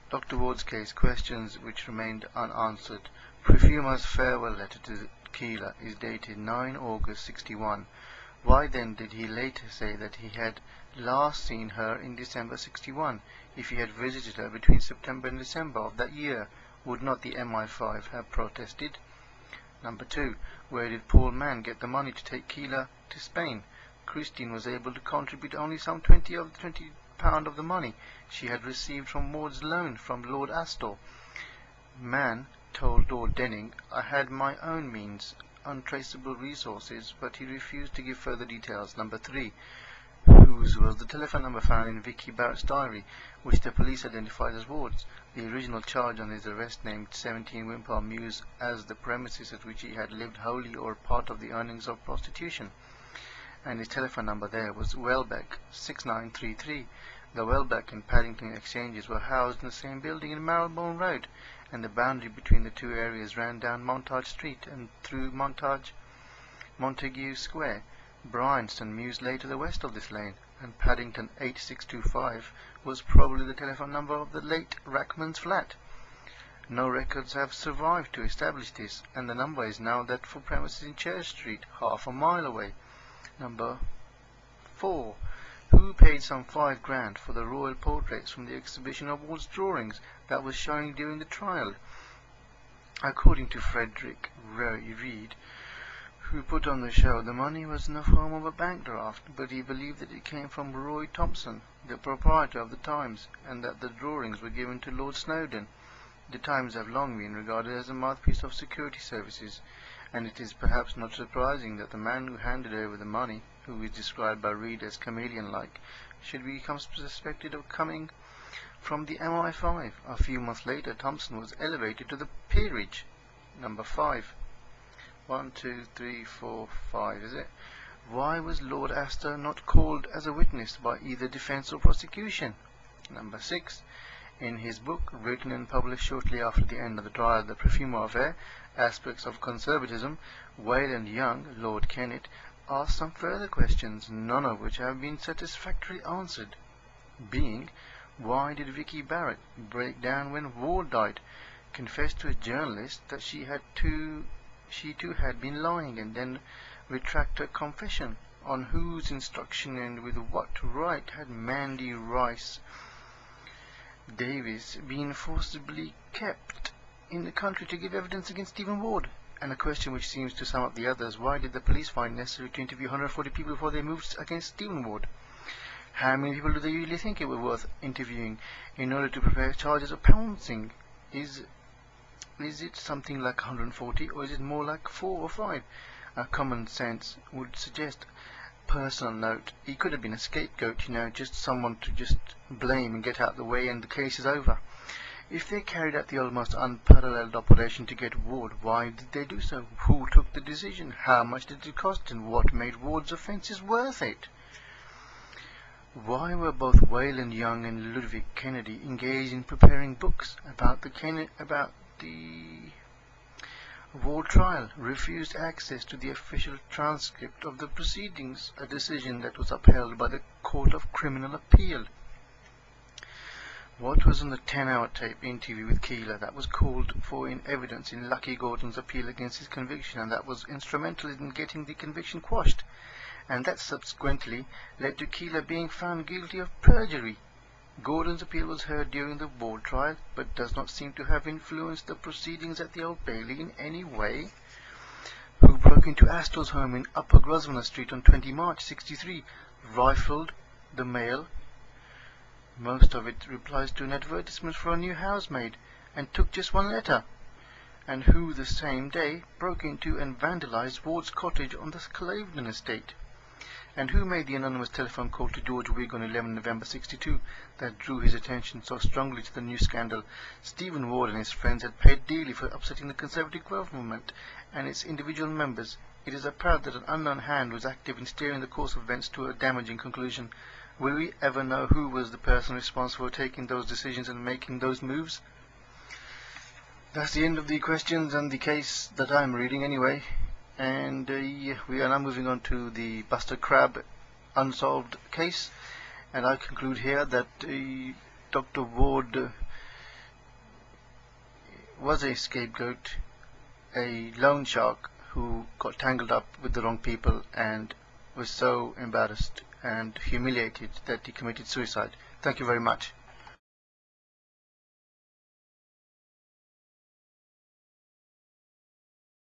Dr. Ward's case, questions which remained unanswered. Perfumer's farewell letter to Keeler is dated 9 August 61. Why then did he later say that he had last seen her in December 61? If he had visited her between September and December of that year, would not the MI5 have protested? Number 2. Where did Paul Mann get the money to take Keeler to Spain? Christine was able to contribute only some £20 of the money she had received from Ward's loan from Lord Astor. Mann told Lord Denning, "I had my own means, untraceable resources," but he refused to give further details. Number 3. Whose was the telephone number found in Vicky Barrett's diary, which the police identified as Ward's? The original charge on his arrest named 17 Wimpole Mews as the premises at which he had lived wholly or part of the earnings of prostitution, and his telephone number there was Welbeck 6933. The Welbeck and Paddington exchanges were housed in the same building in Marylebone Road, and the boundary between the two areas ran down Montage Street and through Montague Square. Bryanston Mews lay to the west of this lane, and Paddington 8625 was probably the telephone number of the late Rackman's flat. No records have survived to establish this, and the number is now that for premises in Church Street, half a mile away. Number 4. Who paid some £5,000 for the royal portraits from the exhibition of Ward's drawings that was showing during the trial? According to Frederick Reed, who put on the show, the money was in the form of a bank draft, but he believed that it came from Roy Thompson, the proprietor of the Times, and that the drawings were given to Lord Snowdon. The Times have long been regarded as a mouthpiece of security services, and it is perhaps not surprising that the man who handed over the money, who is described by Reed as chameleon-like, should become suspected of coming from the MI5. A few months later, Thompson was elevated to the peerage. Number 5. 1, 2, 3, 4, 5, is it? Why was Lord Astor not called as a witness by either defense or prosecution? Number 6. In his book, written and published shortly after the end of the trial, The Perfumer Affair, Aspects of Conservatism, Wayland Young, Lord Kennet, asked some further questions, none of which have been satisfactorily answered, being, why did Vicky Barrett break down when Ward died, confess to a journalist that she too had been lying, and then retract her confession? On whose instruction and with what right had Mandy Rice Davis been forcibly kept in the country to give evidence against Stephen Ward? And a question which seems to sum up the others, why did the police find necessary to interview 140 people before they moved against Stephen Ward? How many people do they usually think it was worth interviewing in order to prepare charges of pouncing? Is it something like 140, or is it more like 4 or 5? Common sense would suggest. Personal note, he could have been a scapegoat, just someone to just blame and get out the way, and the case is over. If they carried out the almost unparalleled operation to get Ward, why did they do so? Who took the decision? How much did it cost, and what made Ward's offences worth it? Why were both Wayland Young and Ludwig Kennedy engaged in preparing books about the Ward trial, refused access to the official transcript of the proceedings, a decision that was upheld by the Court of Criminal Appeal? What was on the 10-hour tape interview with Keeler that was called for in evidence in Lucky Gordon's appeal against his conviction, and that was instrumental in getting the conviction quashed, and that subsequently led to Keeler being found guilty of perjury? Gordon's appeal was heard during the Ward trial, but does not seem to have influenced the proceedings at the Old Bailey in any way. Who broke into Astor's home in Upper Grosvenor Street on 20 March 63, rifled the mail, most of it replies to an advertisement for a new housemaid, and took just one letter? And who the same day broke into and vandalized Ward's cottage on the Clavedon estate? And who made the anonymous telephone call to George Wigg on 11 November 62 that drew his attention so strongly to the new scandal? Stephen Ward and his friends had paid dearly for upsetting the Conservative government and its individual members. It is apparent that an unknown hand was active in steering the course of events to a damaging conclusion. Will we ever know who was the person responsible for taking those decisions and making those moves? That's the end of the questions and the case that I'm reading anyway. And we are now moving on to the Buster Crabbe unsolved case, and I conclude here that Dr. Ward was a scapegoat, a loan shark who got tangled up with the wrong people and was so embarrassed and humiliated that he committed suicide. Thank you very much.